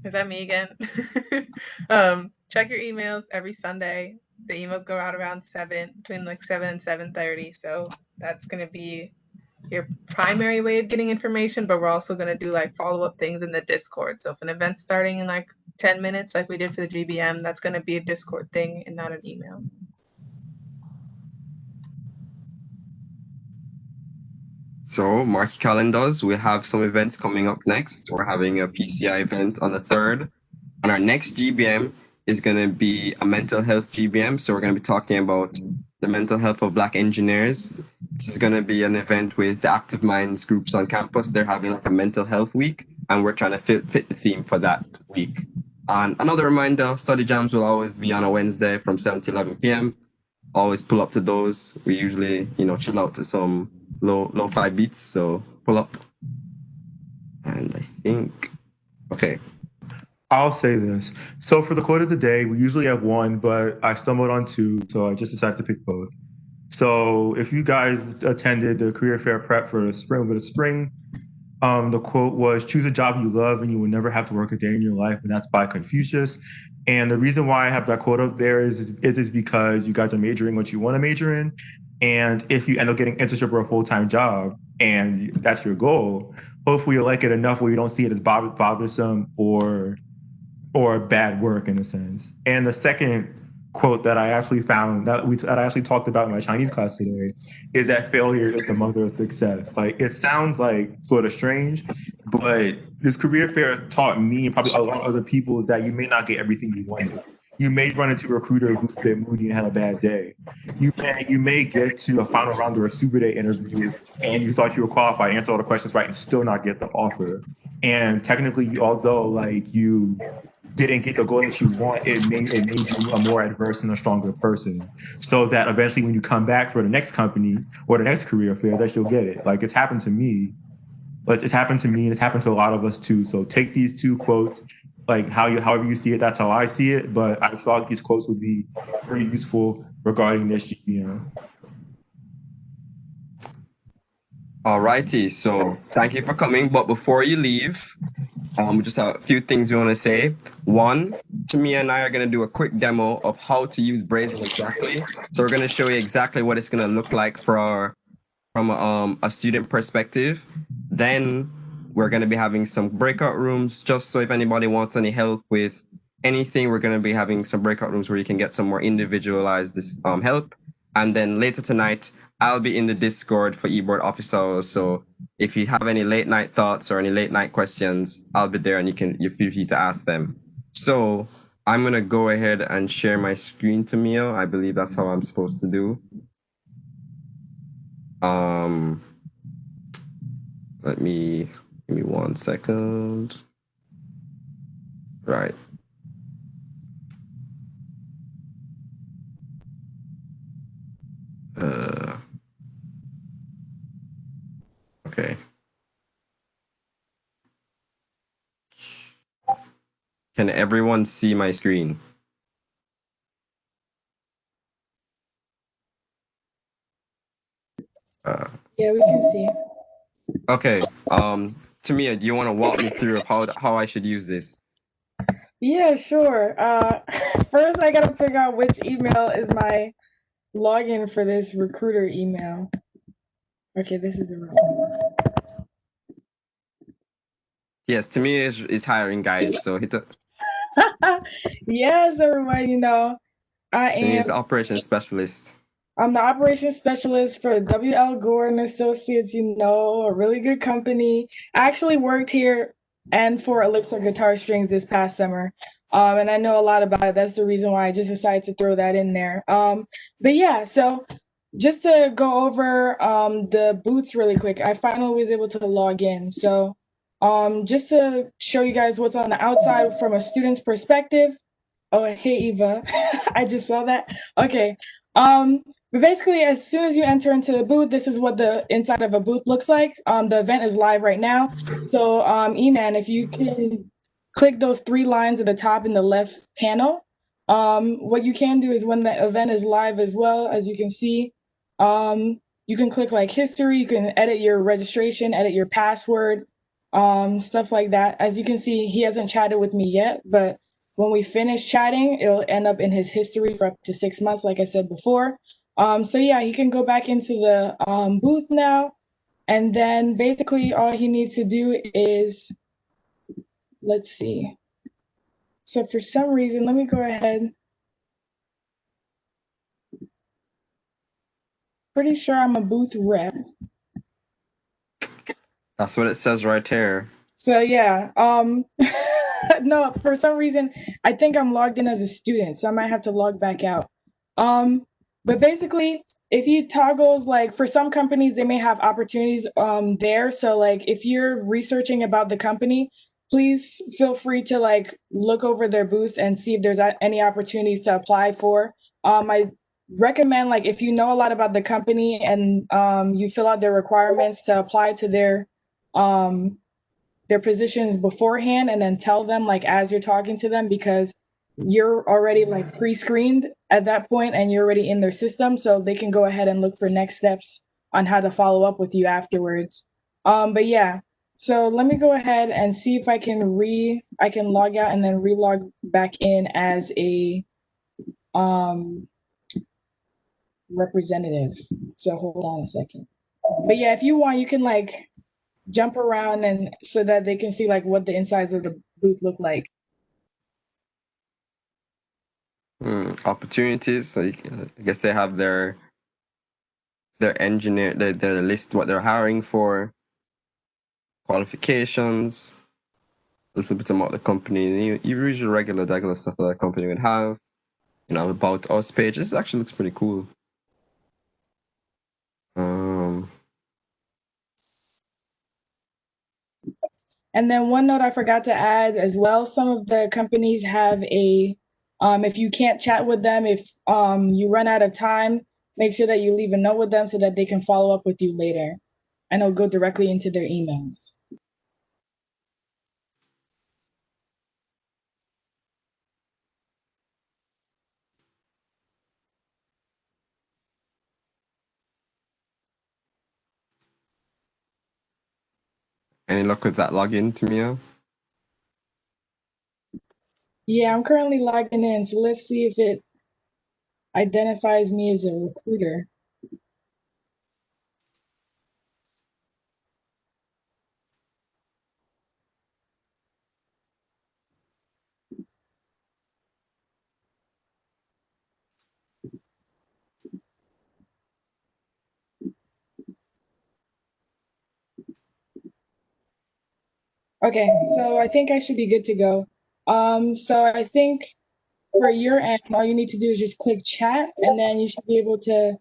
Is that me again? Check your emails every Sunday. The emails go out around between like 7 and 7:30. So that's going to be your primary way of getting information, but we're also going to do like follow-up things in the Discord. So if an event's starting in like 10 minutes, like we did for the GBM, that's going to be a Discord thing and not an email. So mark your calendars. We have some events coming up next. We're having a PCI event on the 3rd. And our next GBM is going to be a mental health GBM. So we're going to be talking about the mental health of Black engineers. This is going to be an event with the Active Minds groups on campus. They're having like a mental health week, and we're trying to fit the theme for that week. And another reminder, study jams will always be on a Wednesday from 7 to 11 p.m. Always pull up to those. We usually, chill out to some lo-fi beats. So pull up. And I think, okay. I'll say this. So for the quote of the day, we usually have one, but I stumbled on two, so I just decided to pick both. So if you guys attended the career fair prep for the spring, the quote was, "Choose a job you love and you will never have to work a day in your life," and that's by Confucius. And the reason why I have that quote up there is because you guys are majoring what you want to major in. And if you end up getting an internship or a full-time job and that's your goal, hopefully you like it enough where you don't see it as bothersome or bad work in a sense. And the second quote that I actually found that I actually talked about in my Chinese class today is that failure is the mother of success. Like, it sounds like sort of strange, but this career fair taught me and probably a lot of other people that you may not get everything you wanted. You may run into a recruiter who's a bit moody and had a bad day. You may get to a final round or a Super Day interview and you thought you were qualified, answer all the questions right, and still not get the offer. And technically, although like you didn't get the goal that you want, it made you a more adverse and a stronger person. So that eventually when you come back for the next company or the next career fair, that you'll get it. Like, it's happened to me. But it's happened to me and it's happened to a lot of us too. So take these two quotes, like however you see it, that's how I see it. But I thought these quotes would be very useful regarding this GBM. Alrighty, so thank you for coming. But before you leave, we just have a few things we want to say. One, Tamia and I are going to do a quick demo of how to use Brazen exactly. So we're going to show you exactly what it's going to look like from a student perspective. Then we're going to be having some breakout rooms, just so if anybody wants any help with anything, we're going to be having some breakout rooms where you can get some more individualized help. And then later tonight, I'll be in the Discord for eBoard office hours. So if you have any late night thoughts or any late night questions, I'll be there and you're free to ask them. So I'm going to go ahead and share my screen to Mia. I believe that's how I'm supposed to do. Give me 1 second. Right. Okay. Can everyone see my screen? Yeah, we can see. Okay. Tamia, do you want to walk me through how I should use this? Yeah, sure. First, I gotta figure out which email is my login for this recruiter email. Okay, this is the wrong one. Yes, Tamia is hiring guys, so hit the. Yes, everybody, I Tamia is am. the operations specialist. I'm the operations specialist for W.L. Gore and Associates, a really good company. I actually worked here and for Elixir Guitar Strings this past summer. And I know a lot about it. That's the reason why I just decided to throw that in there. But yeah, so just to go over the booths really quick, I finally was able to log in. So just to show you guys what's on the outside from a student's perspective. Oh, hey, Eva. I just saw that. Okay. But basically, as soon as you enter into the booth, this is what the inside of a booth looks like. The event is live right now. So, Eman, if you can click those three lines at the top in the left panel, what you can do is when the event is live as well, as you can see, you can click like history, you can edit your registration, edit your password, stuff like that. As you can see, he hasn't chatted with me yet, but when we finish chatting, it'll end up in his history for up to 6 months, like I said before. So yeah, he can go back into the booth now, and then basically all he needs to do is, let's see. So for some reason, let me go ahead. Pretty sure I'm a booth rep. That's what it says right here. So yeah, no, for some reason, I think I'm logged in as a student, so I might have to log back out. But basically, if he toggles, like for some companies, they may have opportunities there. So like if you're researching about the company, please feel free to like look over their booth and see if there's any opportunities to apply for. I recommend like if you know a lot about the company and you fill out their requirements to apply to their positions beforehand and then tell them like as you're talking to them, because you're already like pre-screened at that point and you're already in their system, so they can go ahead and look for next steps on how to follow up with you afterwards. But yeah, so let me go ahead and see if I can log out and then relog back in as a representative. So hold on a second. But yeah, if you want, you can like jump around and so that they can see like what the insides of the booth look like. Opportunities. So I guess they have their engineer, their list what they're hiring for, qualifications, a little bit about the company. You usually regular stuff that a company would have. About us page. This actually looks pretty cool. And then one note I forgot to add as well, some of the companies have a, if you can't chat with them, if you run out of time, make sure that you leave a note with them so that they can follow up with you later. And it'll go directly into their emails. Any luck with that login, Tamia? Yeah, I'm currently logging in, so let's see if it identifies me as a recruiter. Okay, so I think I should be good to go. So I think for your end, all you need to do is just click chat, and then you should be able to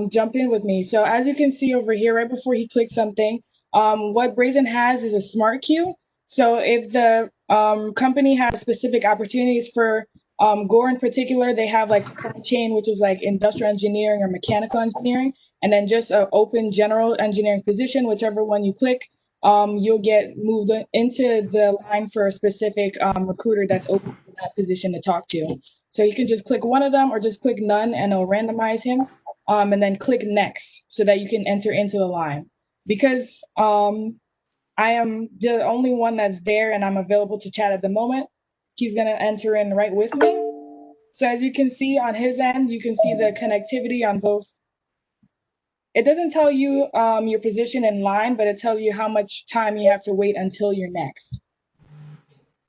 jump in with me. So as you can see over here, right before he clicks something, what Brazen has is a smart queue. So if the company has specific opportunities for Gore in particular, they have like supply chain, which is like industrial engineering or mechanical engineering, and then just an open general engineering position, whichever one you click, you'll get moved into the line for a specific recruiter that's open for that position to talk to. So you can just click one of them or just click none and it'll randomize him, and then click next so that you can enter into the line. Because I am the only one that's there and I'm available to chat at the moment, he's gonna enter in right with me. So as you can see on his end, you can see the connectivity on both. It doesn't tell you your position in line, but it tells you how much time you have to wait until you're next,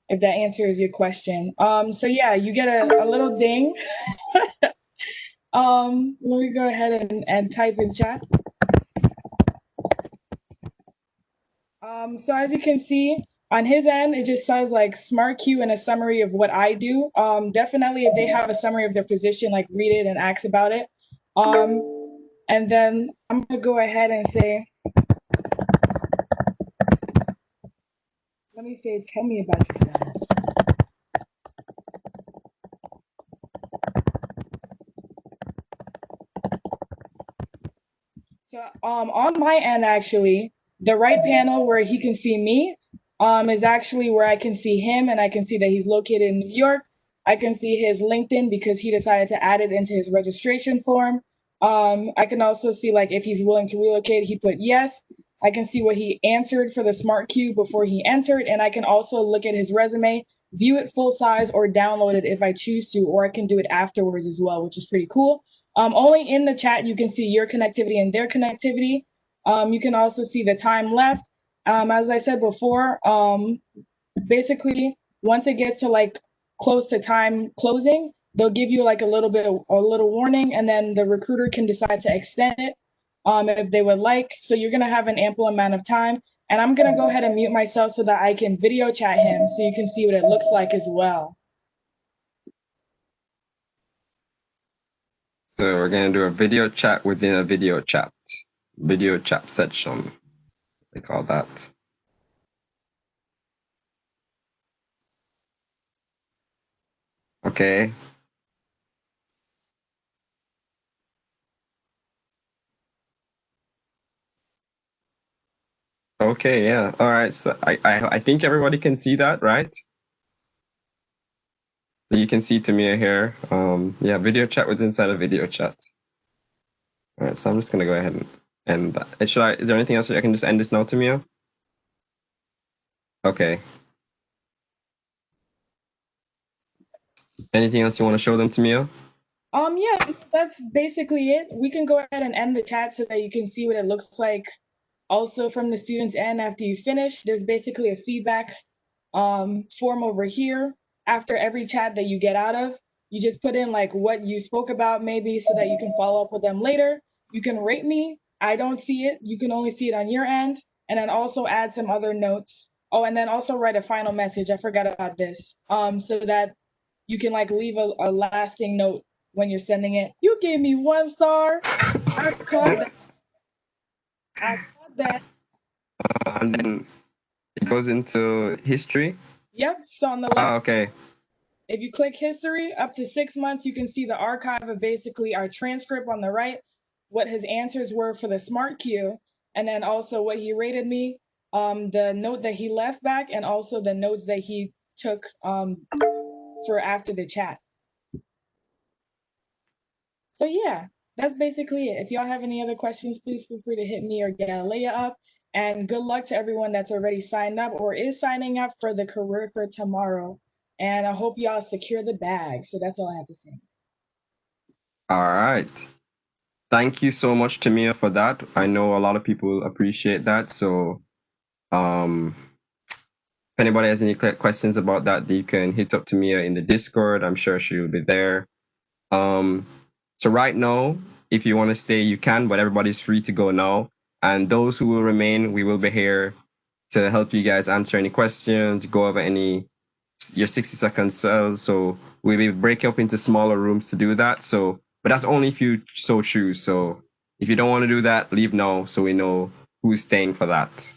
if that answers your question. So yeah, you get a little ding Let me go ahead and type in chat. So as you can see, on his end, it just says like Smart Q and a summary of what I do. Definitely if they have a summary of their position, like read it and ask about it. And then I'm gonna go ahead and say, let me say, tell me about yourself. So on my end, actually, the right panel where he can see me is actually where I can see him, and I can see that he's located in New York. I can see his LinkedIn because he decided to add it into his registration form. I can also see like if he's willing to relocate, he put yes. I can see what he answered for the Smart Queue before he entered, and I can also look at his resume, view it full size, or download it if I choose to, or I can do it afterwards as well, which is pretty cool. Only in the chat you can see your connectivity and their connectivity. You can also see the time left. As I said before, basically once it gets to like close to time closing, they'll give you like a little warning, and then the recruiter can decide to extend it if they would like. So you're gonna have an ample amount of time. And I'm gonna go ahead and mute myself so that I can video chat him so you can see what it looks like as well. So we're gonna do a video chat within a video chat. Video chat section, they call that. Okay. Okay, yeah. All right. So I think everybody can see that, right? So you can see Tamia here. Yeah, video chat with inside a video chat. All right, so I'm just gonna go ahead and end that. Is there anything else I can just end this now, Tamia? Okay. Anything else you want to show them, Tamia? Yeah, that's basically it. We can go ahead and end the chat so that you can see what it looks like. Also from the student's end, after you finish, there's basically a feedback form over here. After every chat that you get out of, you just put in like what you spoke about maybe so that you can follow up with them later. You can rate me. I don't see it. You can only see it on your end. And then also add some other notes. Oh, and then also write a final message. I forgot about this. So that you can like leave a lasting note when you're sending it. You gave me 1 star. I caught that. I caught that. And then it goes into history. Yep. So on the left. Okay. If you click history, up to 6 months, you can see the archive of basically our transcript on the right, what his answers were for the Smart Q, and then also what he rated me, the note that he left back, and also the notes that he took for after the chat. So yeah, that's basically it. If y'all have any other questions, please feel free to hit me or Galilea up. And good luck to everyone that's already signed up or is signing up for the career for tomorrow. And I hope y'all secure the bag. So that's all I have to say. All right. Thank you so much, Tamia, for that. I know a lot of people appreciate that. So if anybody has any questions about that, you can hit up Tamia in the Discord. I'm sure she'll be there. So right now, if you want to stay, you can, but everybody's free to go now. And those who will remain, we will be here to help you guys answer any questions, go over your 60-second cells. So we'll be breaking up into smaller rooms to do that. So, but that's only if you so choose. So if you don't want to do that, leave now so we know who's staying for that.